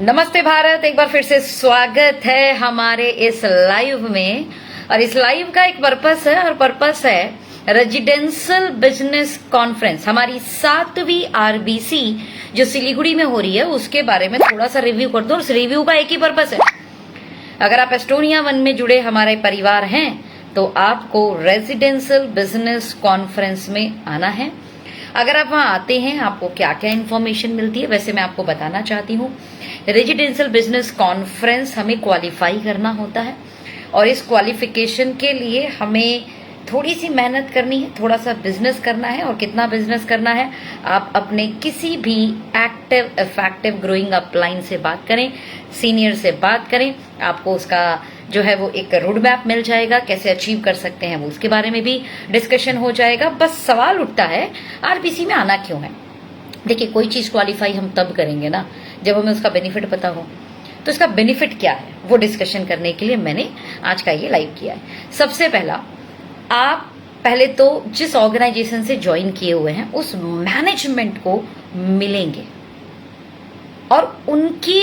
नमस्ते भारत, एक बार फिर से स्वागत है हमारे इस लाइव में। और इस लाइव का एक पर्पस है और पर्पस है रेजिडेंशियल बिजनेस कॉन्फ्रेंस, हमारी 7वीं आरबीसी जो सिलीगुड़ी में हो रही है उसके बारे में थोड़ा सा रिव्यू कर दो। उस रिव्यू का एक ही पर्पस है, अगर आप एस्टोनिया 1 में जुड़े हमारे परिवार हैं तो आपको रेजिडेंशियल बिजनेस कॉन्फ्रेंस में आना है। अगर आप वहां आते हैं आपको क्या क्या इन्फॉर्मेशन मिलती है, वैसे मैं आपको बताना चाहती हूँ। रेजिडेंशियल बिजनेस कॉन्फ्रेंस हमें क्वालिफाई करना होता है और इस क्वालिफिकेशन के लिए हमें थोड़ी सी मेहनत करनी है, थोड़ा सा बिजनेस करना है। और कितना बिजनेस करना है, आप अपने किसी भी एक्टिव इफेक्टिव ग्रोइंग अपलाइन से बात करें, सीनियर से बात करें, आपको उसका जो है वो एक रोड मैप मिल जाएगा, कैसे अचीव कर सकते हैं वो उसके बारे में भी डिस्कशन हो जाएगा। बस सवाल उठता है आरबीसी में आना क्यों है। देखिए, कोई चीज क्वालिफाई हम तब करेंगे ना जब हमें उसका बेनिफिट पता हो। तो इसका बेनिफिट क्या है वो डिस्कशन करने के लिए मैंने आज का ये लाइव किया है। सबसे पहला, आप पहले तो जिस ऑर्गेनाइजेशन से ज्वाइन किए हुए हैं उस मैनेजमेंट को मिलेंगे और उनकी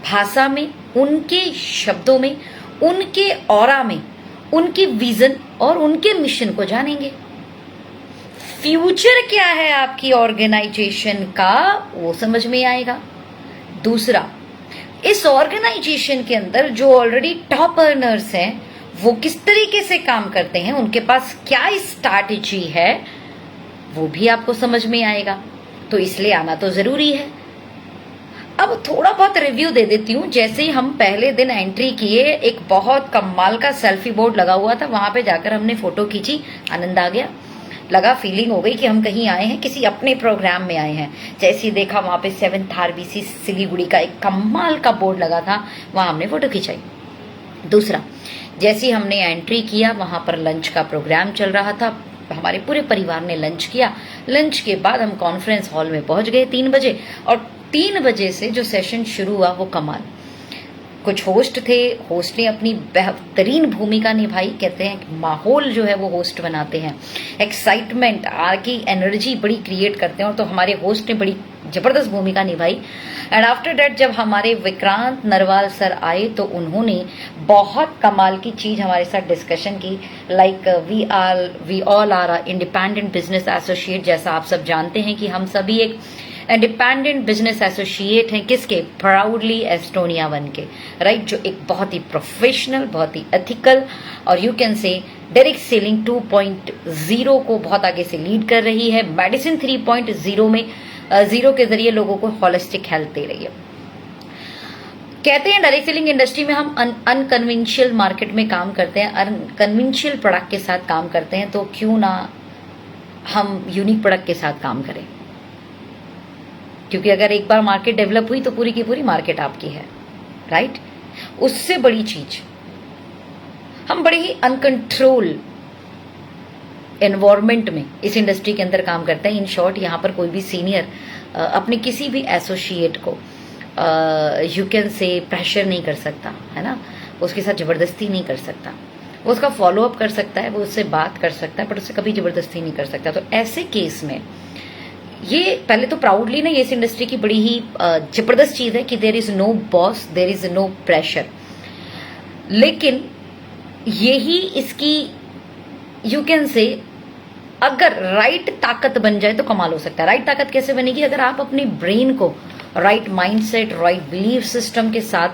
भाषा में, उनके शब्दों में, उनके ऑरा में, उनकी विजन और उनके मिशन को जानेंगे। फ्यूचर क्या है आपकी ऑर्गेनाइजेशन का वो समझ में आएगा। दूसरा, इस ऑर्गेनाइजेशन के अंदर जो ऑलरेडी टॉप अर्नर्स हैं वो किस तरीके से काम करते हैं, उनके पास क्या स्ट्रैटेजी है वो भी आपको समझ में आएगा। तो इसलिए आना तो जरूरी है। अब थोड़ा बहुत रिव्यू दे देती हूँ। जैसे ही हम पहले दिन एंट्री किए, एक बहुत कमाल का सेल्फी बोर्ड लगा हुआ था, वहां पे जाकर हमने फोटो खींची, आनंद आ गया, लगा फीलिंग हो गई कि हम कहीं आए हैं, किसी अपने प्रोग्राम में आए हैं। जैसे ही देखा वहां पे 7th आरबीसी सिलीगुड़ी का एक कमाल का बोर्ड लगा था, वहां हमने फोटो खिंचाई। दूसरा, जैसे ही हमने एंट्री किया वहां पर लंच का प्रोग्राम चल रहा था, हमारे पूरे परिवार ने लंच किया। लंच के बाद हम कॉन्फ्रेंस हॉल में पहुंच गए 3 बजे और 3 बजे से जो सेशन शुरू हुआ वो कमाल। कुछ होस्ट थे, होस्ट ने अपनी बेहतरीन भूमिका निभाई। कहते हैं माहौल जो है वो होस्ट बनाते हैं, एक्साइटमेंट की एनर्जी बड़ी क्रिएट करते हैं, और तो हमारे होस्ट ने बड़ी जबरदस्त भूमिका निभाई। एंड आफ्टर दैट जब हमारे विक्रांत नरवाल सर आए तो उन्होंने बहुत कमाल की चीज हमारे साथ डिस्कशन की। Like we all are independent business associate. जैसा आप सब जानते हैं कि हम सभी एक इंडिपेंडेंट बिजनेस एसोसिएट हैं। किसके? प्राउडली एस्टोनिया 1 के, राइट, जो एक बहुत ही प्रोफेशनल, बहुत ही एथिकल और यू कैन से डायरेक्ट सेलिंग 2.0 को बहुत आगे से लीड कर रही है। मेडिसिन 3.0 में 0 के जरिए लोगों को होलिस्टिक हेल्थ दे रही है। कहते हैं डायरेक्ट सेलिंग इंडस्ट्री में हम अनकन्वेंशियल मार्केट में काम करते हैं, अनकन्वेंशियल प्रोडक्ट के साथ काम करते हैं, तो क्यों ना हम यूनिक प्रोडक्ट के साथ काम करें। क्योंकि अगर एक बार मार्केट डेवलप हुई तो पूरी की पूरी मार्केट आपकी है, राइट। उससे बड़ी चीज, हम बड़े ही अनकंट्रोल एनवायरमेंट में इस इंडस्ट्री के अंदर काम करते हैं। इन शॉर्ट, यहाँ पर कोई भी सीनियर अपने किसी भी एसोसिएट को यू कैन से प्रेशर नहीं कर सकता, है ना, उसके साथ जबरदस्ती नहीं कर सकता। वो उसका फॉलो अप कर सकता है, वो उससे बात कर सकता है, बट उससे कभी जबरदस्ती नहीं कर सकता। तो ऐसे केस में ये पहले तो प्राउडली ना, ये इस इंडस्ट्री की बड़ी ही जबरदस्त चीज है कि there is no boss, there is no pressure. लेकिन यही इसकी यू कैन से अगर राइट ताकत बन जाए तो कमाल हो सकता है। राइट ताकत कैसे बनेगी? अगर आप अपने ब्रेन को right mindset, right belief system के साथ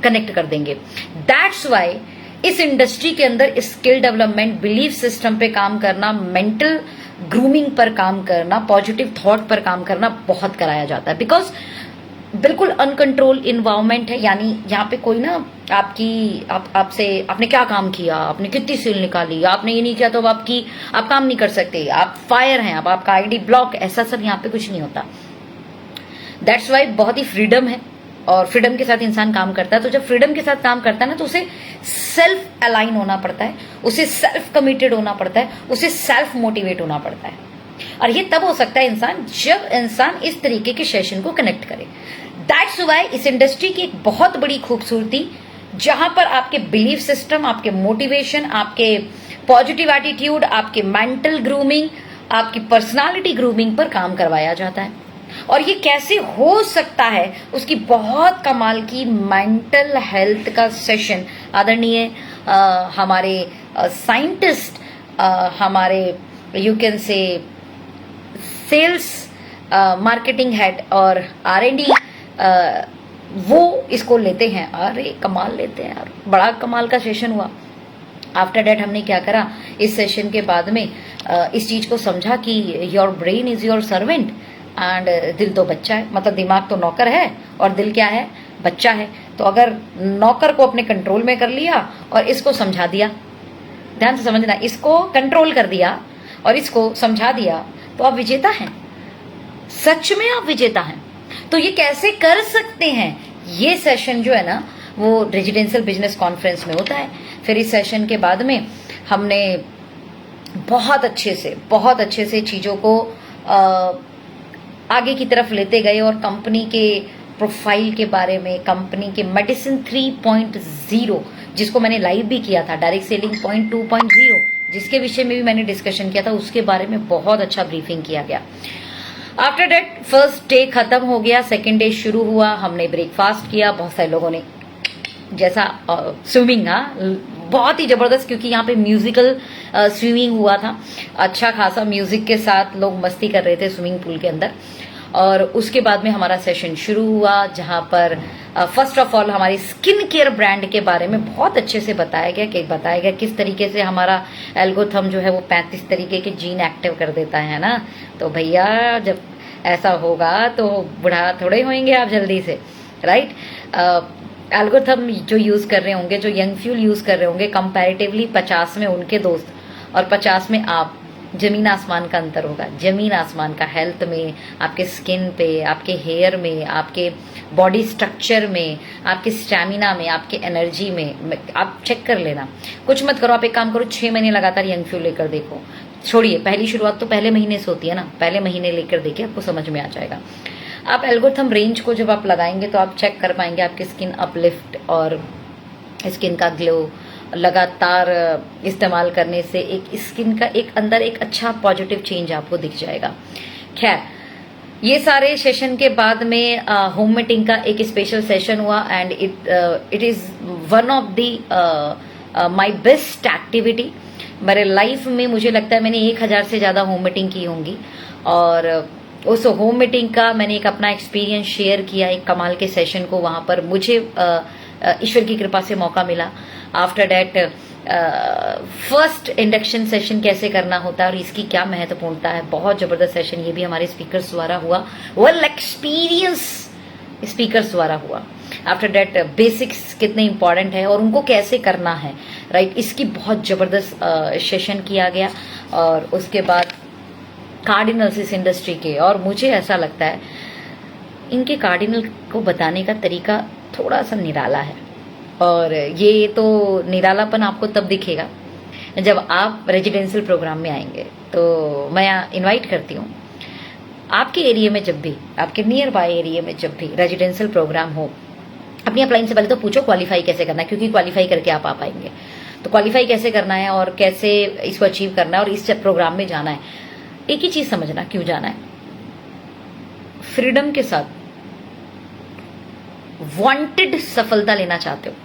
कनेक्ट कर देंगे। दैट्स वाई इस इंडस्ट्री के अंदर स्किल डेवलपमेंट, बिलीफ सिस्टम पे काम करना, मेंटल ग्रूमिंग पर काम करना, पॉजिटिव थॉट पर काम करना बहुत कराया जाता है। बिकॉज बिल्कुल अनकंट्रोल इन्वायरमेंट है। यानी यहाँ पे कोई ना आपसे आपने क्या काम किया, आपने कितनी सेल निकाली, आपने ये नहीं किया तो आप काम नहीं कर सकते, आप फायर हैं, अब आपका आईडी ब्लॉक, ऐसा सब यहाँ पे कुछ नहीं होता। दैट्स वाई बहुत ही फ्रीडम है और फ्रीडम के साथ इंसान काम करता है। तो जब फ्रीडम के साथ काम करता है ना, तो उसे सेल्फ अलाइन होना पड़ता है, उसे सेल्फ कमिटेड होना पड़ता है, उसे सेल्फ मोटिवेट होना पड़ता है। और ये तब हो सकता है इंसान जब इंसान इस तरीके के सेशन को कनेक्ट करे। दैट्स वाई इस इंडस्ट्री की एक बहुत बड़ी खूबसूरती, जहां पर आपके बिलीफ सिस्टम, आपके मोटिवेशन, आपके पॉजिटिव एटीट्यूड, आपके मेंटल ग्रूमिंग, आपकी पर्सनालिटी ग्रूमिंग पर काम करवाया जाता है। और ये कैसे हो सकता है, उसकी बहुत कमाल की मेंटल हेल्थ का सेशन आदरणीय हमारे साइंटिस्ट, हमारे you can say sales marketing head और R&D वो इसको लेते हैं। अरे कमाल लेते हैं यार, बड़ा कमाल का सेशन हुआ। आफ्टर डेट हमने क्या करा, इस सेशन के बाद में इस चीज को समझा कि your brain is your servant and दिल तो बच्चा है, मतलब दिमाग तो नौकर है और दिल क्या है, बच्चा है। तो अगर नौकर को अपने कंट्रोल में कर लिया और इसको समझा दिया, ध्यान से समझना, इसको कंट्रोल कर दिया और इसको समझा दिया, तो आप विजेता हैं, सच में आप विजेता हैं। तो ये कैसे कर सकते हैं, ये सेशन जो है ना वो रेजिडेंशियल बिजनेस कॉन्फ्रेंस में होता है। फिर इस सेशन के बाद में हमने बहुत अच्छे से चीजों को आगे की तरफ लेते गए और कंपनी के प्रोफाइल के बारे में, कंपनी के मेडिसिन 3.0 जिसको मैंने लाइव भी किया था, डायरेक्ट सेलिंग पॉइंट 2.0 जिसके विषय में भी मैंने डिस्कशन किया था, उसके बारे में बहुत अच्छा ब्रीफिंग किया गया। आफ्टर डेट फर्स्ट डे खत्म हो गया, सेकेंड डे शुरू हुआ, हमने ब्रेकफास्ट किया, बहुत सारे लोगों ने जैसा स्विमिंग, बहुत ही जबरदस्त, क्योंकि यहाँ पे म्यूजिकल स्विमिंग हुआ था, अच्छा खासा म्यूजिक के साथ लोग मस्ती कर रहे थे स्विमिंग पूल के अंदर। और उसके बाद में हमारा सेशन शुरू हुआ, जहां पर फर्स्ट ऑफ ऑल हमारी स्किन केयर ब्रांड के बारे में बहुत अच्छे से बताया गया किस तरीके से हमारा एल्गोथम जो है वो 35 तरीके के जीन एक्टिव कर देता है ना। तो भैया जब ऐसा होगा तो बुढ़ा थोड़े होंगे आप जल्दी से, राइट। एल्गोथम जो यूज कर रहे होंगे, जो यंग फ्यूल यूज कर रहे होंगे, कंपैरेटिवली 50 में उनके दोस्त और 50 में आप, जमीन आसमान का अंतर होगा, जमीन आसमान का, हेल्थ में, आपके स्किन पे, आपके हेयर में, आपके बॉडी स्ट्रक्चर में, आपके स्टैमिना में, आपके एनर्जी में। आप चेक कर लेना, कुछ मत करो, आप एक काम करो, 6 महीने लगातार यंग फ्यूल लेकर देखो। छोड़िए, पहली शुरुआत तो पहले महीने से होती है ना, पहले महीने लेकर देखिए, आपको समझ में आ जाएगा। आप एल्गोरिथम रेंज को जब आप लगाएंगे तो आप चेक कर पाएंगे आपकी स्किन अपलिफ्ट और स्किन का ग्लो लगातार इस्तेमाल करने से एक स्किन का एक अंदर एक अच्छा पॉजिटिव चेंज आपको दिख जाएगा। खैर, ये सारे सेशन के बाद में होम मीटिंग का एक स्पेशल सेशन हुआ and it is one of the my best activity मेरे लाइफ में। मुझे लगता है मैंने 1000 से ज्यादा होम मीटिंग की होंगी और उस होम मीटिंग का मैंने एक अपना एक्सपीरियंस शेयर किया, एक कमाल के सेशन को वहां पर मुझे ईश्वर की कृपा से मौका मिला। After that first induction session कैसे करना होता है और इसकी क्या महत्वपूर्णता है, बहुत जबरदस्त सेशन ये भी हमारे स्पीकर्स द्वारा हुआ, वेल एक्सपीरियंस स्पीकर्स द्वारा हुआ। आफ्टर डेट बेसिक्स कितने इंपॉर्टेंट है और उनको कैसे करना है, राइट, इसकी बहुत जबरदस्त सेशन किया गया। और उसके बाद कार्डिनल्स इस इंडस्ट्री के, और मुझे ऐसा लगता है इनके कार्डिनल को बताने का तरीका थोड़ा सा निराला है और ये तो निरालापन आपको तब दिखेगा जब आप रेजिडेंशियल प्रोग्राम में आएंगे। तो मैं इनवाइट करती हूँ आपके एरिया में, जब भी आपके नियर बाय एरिया में जब भी रेजिडेंशियल प्रोग्राम हो, अपनी अपलाइन से पहले तो पूछो क्वालिफाई कैसे करना है, क्योंकि क्वालिफाई करके आप आ पाएंगे। तो क्वालिफाई कैसे करना है और कैसे इसको अचीव करना है और इस प्रोग्राम में जाना है, एक ही चीज समझना क्यों जाना है, फ्रीडम के साथ वांटेड सफलता लेना चाहते हो,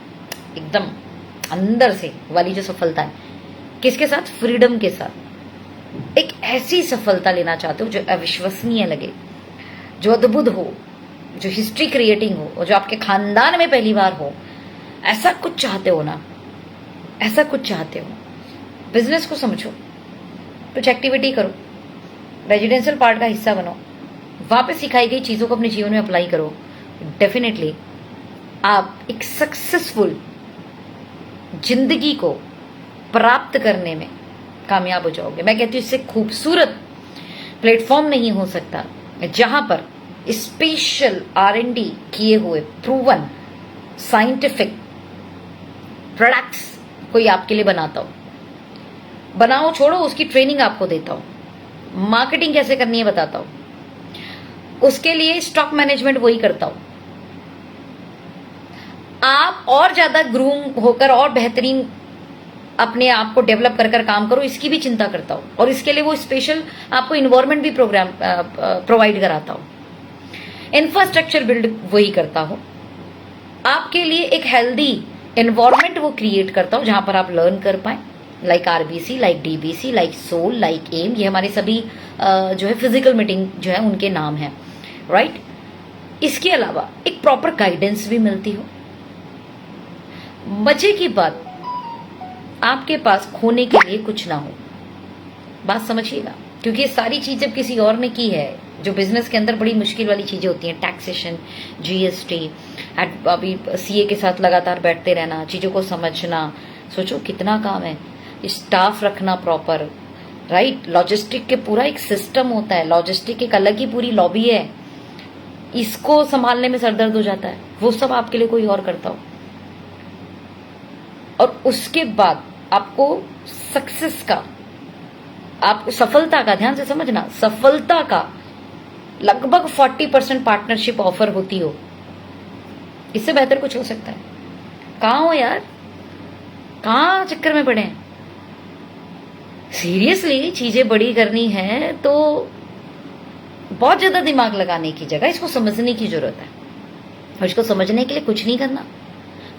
एकदम अंदर से वाली जो सफलता है, किसके साथ, फ्रीडम के साथ। एक ऐसी सफलता लेना चाहते हो जो अविश्वसनीय लगे, जो अद्भुत हो, जो हिस्ट्री क्रिएटिंग हो और जो आपके खानदान में पहली बार हो, ऐसा कुछ चाहते हो ना, ऐसा कुछ चाहते हो। बिजनेस को समझो, कुछ एक्टिविटी करो, रेजिडेंशियल पार्ट का हिस्सा बनो, वहां पे सिखाई गई चीजों को अपने जीवन में अप्लाई करो, डेफिनेटली आप एक सक्सेसफुल जिंदगी को प्राप्त करने में कामयाब हो जाओगे। मैं कहती हूँ इससे खूबसूरत प्लेटफॉर्म नहीं हो सकता जहां पर स्पेशल R&D किए हुए प्रूवन साइंटिफिक प्रोडक्ट्स कोई आपके लिए बनाता हो, बनाओ छोड़ो, उसकी ट्रेनिंग आपको देता हूं, मार्केटिंग कैसे करनी है बताता हूं, उसके लिए स्टॉक मैनेजमेंट वही करता हूं। आप और ज्यादा ग्रूम होकर और बेहतरीन अपने आप को डेवलप कर काम करो, इसकी भी चिंता करता हूं और इसके लिए वो स्पेशल आपको इन्वायरमेंट भी प्रोग्राम प्रोवाइड कराता हूं। इंफ्रास्ट्रक्चर बिल्ड वही करता हो, आपके लिए एक हेल्दी एनवायरमेंट वो क्रिएट करता हो जहां पर आप लर्न कर पाए, like RBC, like DBC, like soul, like M, ये हमारे सभी जो है फिजिकल मीटिंग जो है उनके नाम है, राइट। इसके अलावा एक प्रॉपर गाइडेंस भी मिलती हो। मजे की बात, आपके पास खोने के लिए कुछ ना हो, बात समझिएगा, क्योंकि ये सारी चीज जब किसी और ने की है, जो बिजनेस के अंदर बड़ी मुश्किल वाली चीजें होती हैं, टैक्सेशन, जीएसटी, अभी सीए के साथ लगातार बैठते रहना, चीजों को समझना, सोचो कितना काम है, स्टाफ रखना प्रॉपर, राइट। लॉजिस्टिक के पूरा एक सिस्टम होता है, लॉजिस्टिक एक अलग ही पूरी लॉबी है, इसको संभालने में सरदर्द हो जाता है, वो सब आपके लिए कोई और करता हो। और उसके बाद आपको सक्सेस का, आपको सफलता का, ध्यान से समझना, सफलता का लगभग 40% पार्टनरशिप ऑफर होती हो, इससे बेहतर कुछ हो सकता है? कहां हो यार, कहां चक्कर में पड़े हैं? सीरियसली चीजें बड़ी करनी है तो बहुत ज्यादा दिमाग लगाने की जगह इसको समझने की जरूरत है, और इसको समझने के लिए कुछ नहीं करना।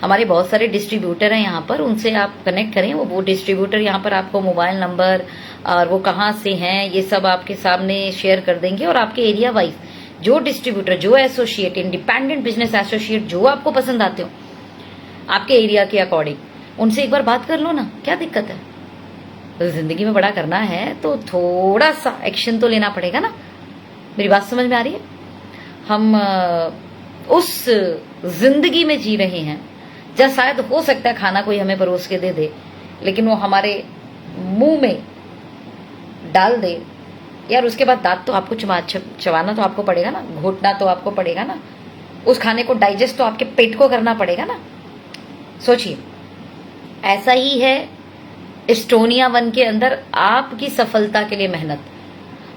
हमारे बहुत सारे डिस्ट्रीब्यूटर हैं यहाँ पर, उनसे आप कनेक्ट करें, वो डिस्ट्रीब्यूटर यहाँ पर आपको मोबाइल नंबर और वो कहाँ से हैं ये सब आपके सामने शेयर कर देंगे, और आपके एरिया वाइज जो डिस्ट्रीब्यूटर, जो एसोसिएट, इंडिपेंडेंट बिजनेस एसोसिएट जो आपको पसंद आते हो आपके एरिया के अकॉर्डिंग, उनसे एक बार बात कर लो ना, क्या दिक्कत है? तो जिंदगी में बड़ा करना है तो थोड़ा सा एक्शन तो लेना पड़ेगा ना। मेरी बात समझ में आ रही है? हम उस जिंदगी में जी रहे हैं जहाँ शायद हो सकता है खाना कोई हमें परोस के दे दे, लेकिन वो हमारे मुंह में डाल दे यार, उसके बाद दांत तो आपको चबाना तो आपको पड़ेगा ना, घोटना तो आपको पड़ेगा ना, उस खाने को डाइजेस्ट तो आपके पेट को करना पड़ेगा ना। सोचिए, ऐसा ही है एस्टोनिया 1 के अंदर आपकी सफलता के लिए मेहनत,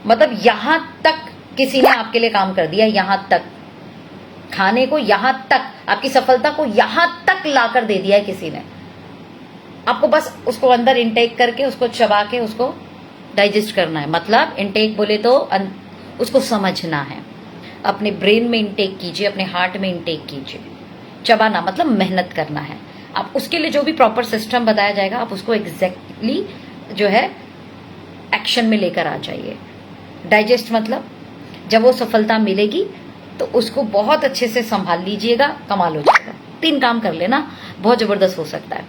मतलब यहां तक किसी ने आपके लिए काम कर दिया, यहां तक खाने को, यहां तक आपकी सफलता को यहां तक लाकर दे दिया है किसी ने। आपको बस उसको अंदर इनटेक करके, उसको चबा के, उसको डाइजेस्ट करना है। मतलब इनटेक बोले तो उसको समझना है, अपने ब्रेन में इनटेक कीजिए, अपने हार्ट में इनटेक कीजिए। चबाना मतलब मेहनत करना है। आप उसके लिए जो भी प्रॉपर सिस्टम बताया जाएगा, आप उसको एग्जैक्टली जो है एक्शन में लेकर आ जाइए। डाइजेस्ट मतलब जब वो सफलता मिलेगी तो उसको बहुत अच्छे से संभाल लीजिएगा, कमाल हो जाएगा। 3 काम कर लेना, बहुत जबरदस्त हो सकता है।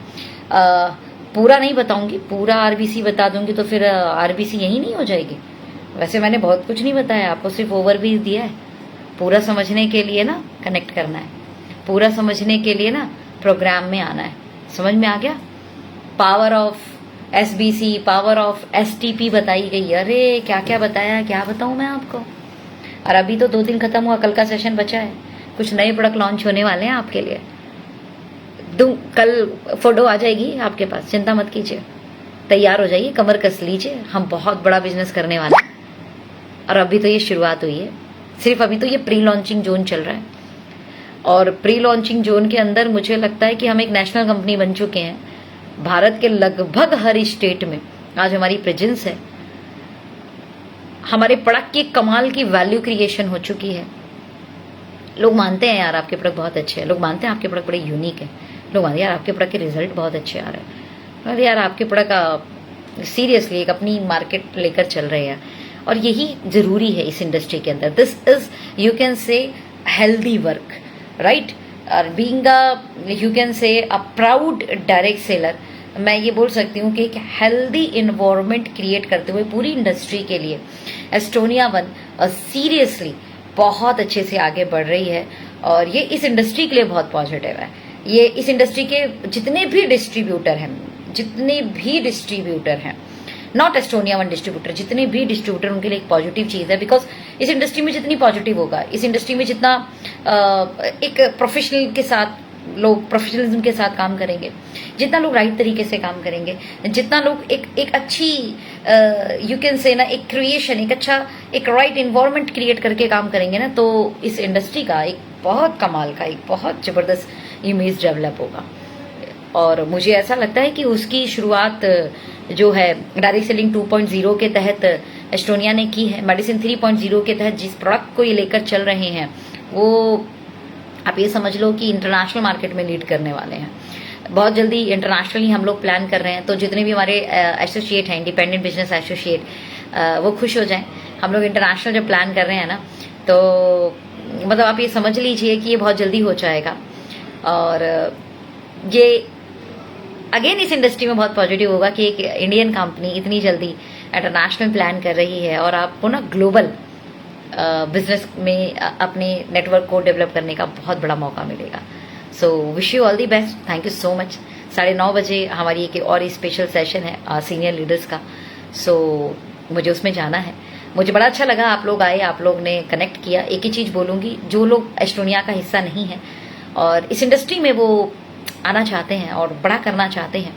पूरा नहीं बताऊंगी, पूरा आरबीसी बता दूंगी तो फिर आरबीसी यही नहीं हो जाएगी। वैसे मैंने बहुत कुछ नहीं बताया आपको, सिर्फ ओवरव्यू दिया है। पूरा समझने के लिए ना कनेक्ट करना है, पूरा समझने के लिए ना प्रोग्राम में आना है। समझ में आ गया? Power of SBC, power of STP बताई गई। अरे क्या क्या बताया, क्या बताऊं मैं आपको। और अभी तो 2 दिन खत्म हुआ, कल का सेशन बचा है। कुछ नए प्रोडक्ट लॉन्च होने वाले हैं आपके लिए। कल फोटो आ जाएगी आपके पास, चिंता मत कीजिए, तैयार हो जाइए, कमर कस लीजिए, हम बहुत बड़ा बिजनेस करने वाले हैं। और अभी तो ये शुरुआत हुई है, सिर्फ अभी तो ये प्री लॉन्चिंग जोन चल रहा है, और प्री लॉन्चिंग जोन के अंदर मुझे लगता है कि हम एक नेशनल कंपनी बन चुके हैं। भारत के लगभग हर स्टेट में आज हमारी प्रेजेंस है। हमारे प्रोडक्ट की कमाल की वैल्यू क्रिएशन हो चुकी है। लोग मानते हैं यार आपके प्रोडक्ट बहुत अच्छे हैं, लोग मानते हैं आपके प्रोडक्ट बड़े यूनिक है, लोग मानते हैं यार आपके प्रोडक्ट के रिजल्ट बहुत अच्छे आ रहे हैं, अरे यार आपके प्रोडक्ट सीरियसली एक अपनी मार्केट लेकर चल रहे हैं। और यही जरूरी है इस इंडस्ट्री के अंदर। This is you can say healthy work, right, और being you can say a proud direct seller. मैं ये बोल सकती हूँ कि एक हेल्दी इन्वायरमेंट क्रिएट करते हुए पूरी इंडस्ट्री के लिए एस्टोनिया 1 सीरियसली बहुत अच्छे से आगे बढ़ रही है। और ये इस इंडस्ट्री के लिए बहुत पॉजिटिव है। ये इस इंडस्ट्री के जितने भी डिस्ट्रीब्यूटर हैं, नॉट एस्टोनिया 1 डिस्ट्रीब्यूटर, जितने भी डिस्ट्रीब्यूटर, उनके लिए एक पॉजिटिव चीज है। बिकॉज इस इंडस्ट्री में जितनी पॉजिटिव होगा, इस इंडस्ट्री में जितना एक प्रोफेशनल के साथ लोग प्रोफेशनलिज्म के साथ काम करेंगे, जितना लोग राइट तरीके से काम करेंगे, जितना लोग एक अच्छी यू कैन से ना एक क्रिएशन, एक अच्छा एक राइट इन्वायरमेंट क्रिएट करके काम करेंगे ना, तो इस इंडस्ट्री का एक बहुत कमाल का, एक बहुत जबरदस्त इमेज डेवलप होगा। और मुझे ऐसा लगता है कि उसकी शुरुआत जो है डायरेक्ट सेलिंग 2.0 के तहत एस्टोनिया ने की है। मेडिसिन 3.0 के तहत जिस प्रोडक्ट को ये लेकर चल रहे हैं वो आप ये समझ लो कि इंटरनेशनल मार्केट में लीड करने वाले हैं। बहुत जल्दी इंटरनेशनली हम लोग प्लान कर रहे हैं, तो जितने भी हमारे एसोसिएट हैं, इंडिपेंडेंट बिजनेस एसोसिएट, वो खुश हो जाएं। हम लोग इंटरनेशनल जब प्लान कर रहे हैं ना, तो मतलब आप ये समझ लीजिए कि ये बहुत जल्दी हो जाएगा। और ये अगेन इस इंडस्ट्री में बहुत पॉजिटिव होगा कि एक इंडियन कंपनी इतनी जल्दी इंटरनेशनल प्लान कर रही है और आपको ना ग्लोबल बिजनेस में अपने नेटवर्क को डेवलप करने का बहुत बड़ा मौका मिलेगा। So wish you all the best. Thank you so much. 9:30 बजे हमारी एक और स्पेशल सेशन है सीनियर लीडर्स का, सो मुझे उसमें जाना है। मुझे बड़ा अच्छा लगा आप लोग आए, आप लोग ने कनेक्ट किया। एक ही चीज़ बोलूँगी, जो लोग एस्टोनिया का हिस्सा नहीं है और इस इंडस्ट्री में वो आना चाहते हैं और बड़ा करना चाहते हैं,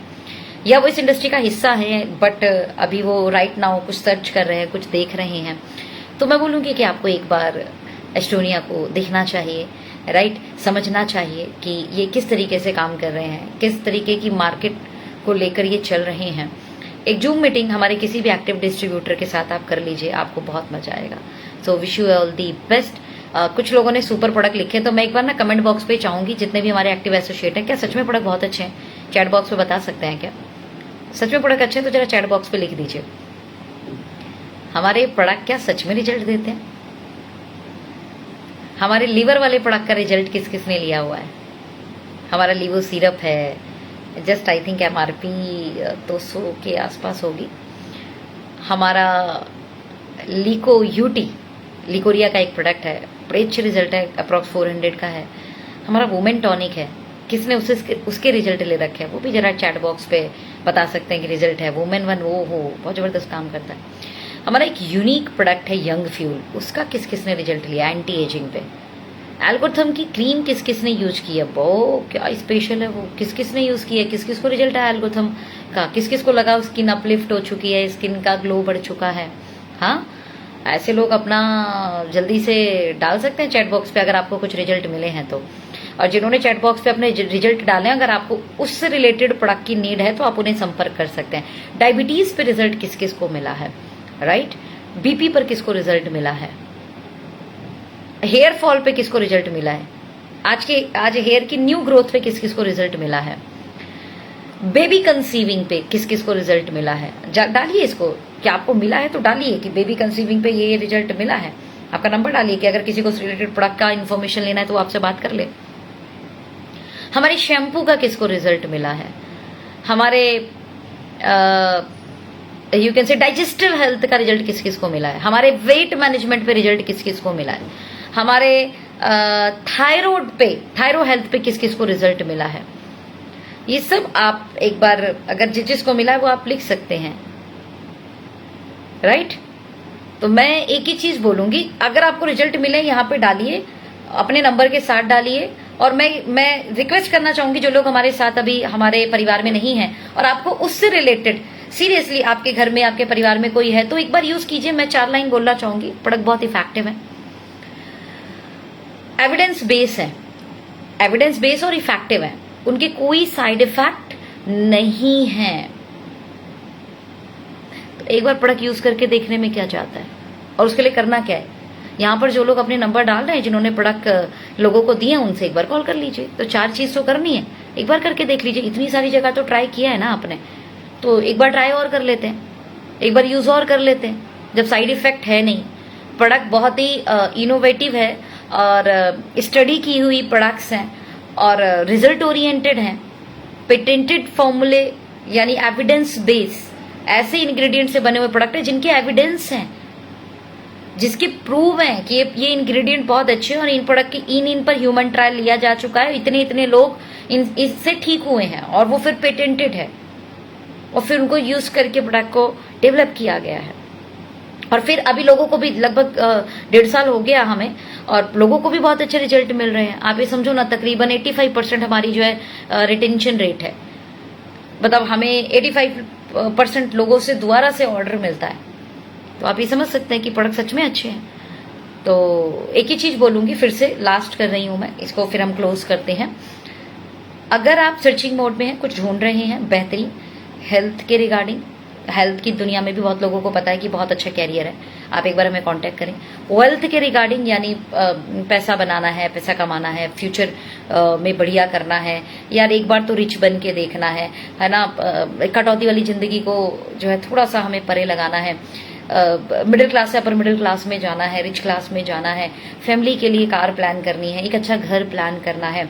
या वो इस इंडस्ट्री का हिस्सा है बट अभी वो राइट नाउ कुछ सर्च कर रहे हैं, कुछ देख रहे हैं, तो मैं बोलूँगी कि आपको एक बार एस्टोनिया को देखना चाहिए, राइट, समझना चाहिए कि ये किस तरीके से काम कर रहे हैं, किस तरीके की मार्केट को लेकर ये चल रहे हैं। एक जूम मीटिंग हमारे किसी भी एक्टिव डिस्ट्रीब्यूटर के साथ आप कर लीजिए, आपको बहुत मजा आएगा। So wish you all the best. कुछ लोगों ने सुपर प्रोडक्ट लिखे, तो मैं एक बार ना कमेंट बॉक्स पे चाहूंगी जितने भी हमारे एक्टिव एसोसिएट हैं, क्या सच में प्रोडक्ट बहुत अच्छे हैं? चैट बॉक्स पे बता सकते हैं क्या सच में प्रोडक्ट अच्छे हैं? तो जरा चैट बॉक्स पे लिख दीजिए, हमारे प्रोडक्ट क्या सच में रिजल्ट देते हैं? हमारे लीवर वाले प्रोडक्ट का रिजल्ट किस किस ने लिया हुआ है? हमारा लीवो सिरप है, जस्ट आई थिंक MRP 200 के आसपास होगी। हमारा लिको यूटी, लिकोरिया का एक प्रोडक्ट है, बड़े अच्छे रिजल्ट है, अप्रॉक्स 400 का है। हमारा वुमेन टॉनिक है, किसने उसके रिजल्ट ले रखे हैं, वो भी जरा चैट बॉक्स पे बता सकते हैं कि रिजल्ट है। वुमेन वन वो हो बहुत ज़बरदस्त काम करता है। हमारा एक यूनिक प्रोडक्ट है यंग फ्यूल, उसका किस किस ने रिजल्ट लिया एंटी एजिंग पे। एल्गोथम की क्रीम किस किस ने यूज की है, वो क्या स्पेशल है, वो किस किस ने यूज की है, किस किस को रिजल्ट आया एल्गोथम का, किस किस को लगा स्किन अपलिफ्ट हो चुकी है, स्किन का ग्लो बढ़ चुका है। हाँ, ऐसे लोग अपना जल्दी से डाल सकते हैं चैट बॉक्स पे अगर आपको कुछ रिजल्ट मिले हैं तो। और जिन्होंने चैट बॉक्स पे अपने रिजल्ट डाले, अगर आपको उससे रिलेटेड प्रोडक्ट की नीड है तो आप उन्हें संपर्क कर सकते हैं। डायबिटीज पे रिजल्ट किस किस को मिला है, राइट, बीपी पर किसको रिजल्ट मिला है, हेयर फॉल पे किसको रिजल्ट मिला है, आज हेयर की न्यू ग्रोथ पे किस किस को रिजल्ट मिला है, बेबी कंसीविंग पे किस किस को रिजल्ट मिला है। डालिए इसको, क्या आपको मिला है तो डालिए कि बेबी कंसीविंग पे ये रिजल्ट मिला है। आपका नंबर डालिए कि अगर किसी को रिलेटेड प्रोडक्ट का इन्फॉर्मेशन लेना है तो आपसे बात कर ले। हमारे शैम्पू का किसको रिजल्ट मिला है, हमारे यू कैन से डाइजेस्टिव हेल्थ का रिजल्ट किस किस को मिला है, हमारे वेट मैनेजमेंट पे रिजल्ट किस किस को मिला है, हमारे थायरो हेल्थ पे किस किस को रिजल्ट मिला है। ये सब आप एक बार अगर जिसको मिला है वो आप लिख सकते हैं, राइट। तो मैं एक ही चीज बोलूंगी, अगर आपको रिजल्ट मिले यहाँ पे डालिए, अपने नंबर के साथ डालिए। और मैं रिक्वेस्ट करना चाहूंगी जो लोग हमारे साथ अभी हमारे परिवार में नहीं है और आपको उससे रिलेटेड सीरियसली आपके घर में आपके परिवार में कोई है तो एक बार यूज कीजिए। मैं 4 लाइन बोलना चाहूंगी, प्रोडक्ट बहुत इफेक्टिव है, एविडेंस बेस है, एविडेंस बेस और इफेक्टिव है, उनके कोई साइड इफेक्ट नहीं है। तो एक बार प्रोडक्ट यूज करके देखने में क्या जाता है, और उसके लिए करना क्या है, यहाँ पर जो लोग अपने नंबर डाल रहे हैं जिन्होंने प्रोडक्ट लोगों को दिए उनसे एक बार कॉल कर लीजिए। तो 4 चीज तो करनी है, एक बार करके देख लीजिए। इतनी सारी जगह तो ट्राई किया है ना आपने, तो एक बार ट्राई और कर लेते हैं, एक बार यूज और कर लेते हैं। जब साइड इफेक्ट है नहीं, प्रोडक्ट बहुत ही इनोवेटिव है और स्टडी की हुई प्रोडक्ट्स हैं और रिजल्ट ओरिएंटेड हैं, पेटेंटेड फॉर्मूले यानी एविडेंस बेस, ऐसे इंग्रेडिएंट से बने हुए प्रोडक्ट है जिनके एविडेंस हैं, जिसके प्रूव हैं कि ये इंग्रेडिएंट बहुत अच्छे हैं और इन प्रोडक्ट की इन पर ह्यूमन ट्रायल लिया जा चुका है, इतने लोग इससे ठीक हुए हैं और वो फिर पेटेंटेड है और फिर उनको यूज करके प्रोडक्ट को डेवलप किया गया है। और फिर अभी लोगों को भी लगभग 1.5 साल हो गया हमें और लोगों को भी बहुत अच्छे रिजल्ट मिल रहे हैं। आप ये समझो ना, तकरीबन 85% हमारी जो है रिटेंशन रेट है, मतलब हमें 85% लोगों से दोबारा से ऑर्डर मिलता है। तो आप ये समझ सकते हैं कि प्रोडक्ट सच में अच्छे हैं। तो एक ही चीज बोलूंगी, फिर से लास्ट कर रही हूं मैं इसको, फिर हम क्लोज करते हैं। अगर आप सर्चिंग मोड में हैं, कुछ ढूंढ रहे हैं बेहतरीन हेल्थ के रिगार्डिंग, हेल्थ की दुनिया में भी बहुत लोगों को पता है कि बहुत अच्छा कैरियर है, आप एक बार हमें कांटेक्ट करें। वेल्थ के रिगार्डिंग यानी पैसा बनाना है, पैसा कमाना है, फ्यूचर में बढ़िया करना है, यार एक बार तो रिच बन के देखना है ना, कटौती वाली जिंदगी को जो है थोड़ा सा हमें परे लगाना है, मिडिल क्लास से अपर मिडिल क्लास में जाना है, रिच क्लास में जाना है, फैमिली के लिए कार प्लान करनी है, एक अच्छा घर प्लान करना है,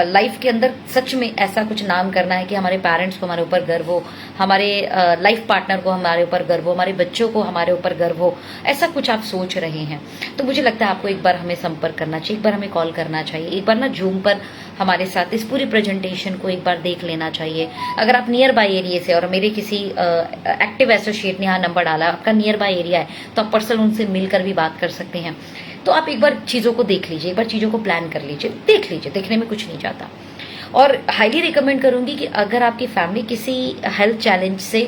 लाइफ के अंदर सच में ऐसा कुछ नाम करना है कि हमारे पेरेंट्स को हमारे ऊपर गर्व हो, हमारे लाइफ पार्टनर को हमारे ऊपर गर्व हो, हमारे बच्चों को हमारे ऊपर गर्व हो, ऐसा कुछ आप सोच रहे हैं तो मुझे लगता है आपको एक बार हमें संपर्क करना चाहिए, एक बार हमें कॉल करना चाहिए, एक बार ना जूम पर हमारे साथ इस पूरी प्रेजेंटेशन को एक बार देख लेना चाहिए। अगर आप नियर बाय एरिया से, और मेरे किसी एक्टिव एसोसिएट ने यहाँ नंबर डाला, आपका नियर बाय एरिया है तो आप पर्सनल उनसे मिलकर भी बात कर सकते हैं। तो आप एक बार चीज़ों को देख लीजिए, एक बार चीज़ों को प्लान कर लीजिए, देख लीजिए, देखने में कुछ नहीं जाता। और हाईली रिकमेंड करूंगी कि अगर आपकी फैमिली किसी हेल्थ चैलेंज से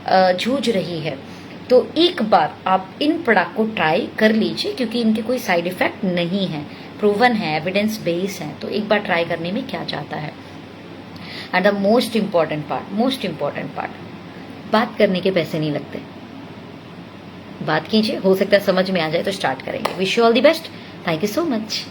जूझ रही है तो एक बार आप इन प्रोडक्ट को ट्राई कर लीजिए, क्योंकि इनके कोई साइड इफेक्ट नहीं है, प्रूवन है, एविडेंस बेस है, तो एक बार ट्राई करने में क्या जाता है। And the most important part, बात करने के पैसे नहीं लगते, बात कीजिए, हो सकता है समझ में आ जाए तो स्टार्ट करेंगे। Wish you all the best, thank you so much.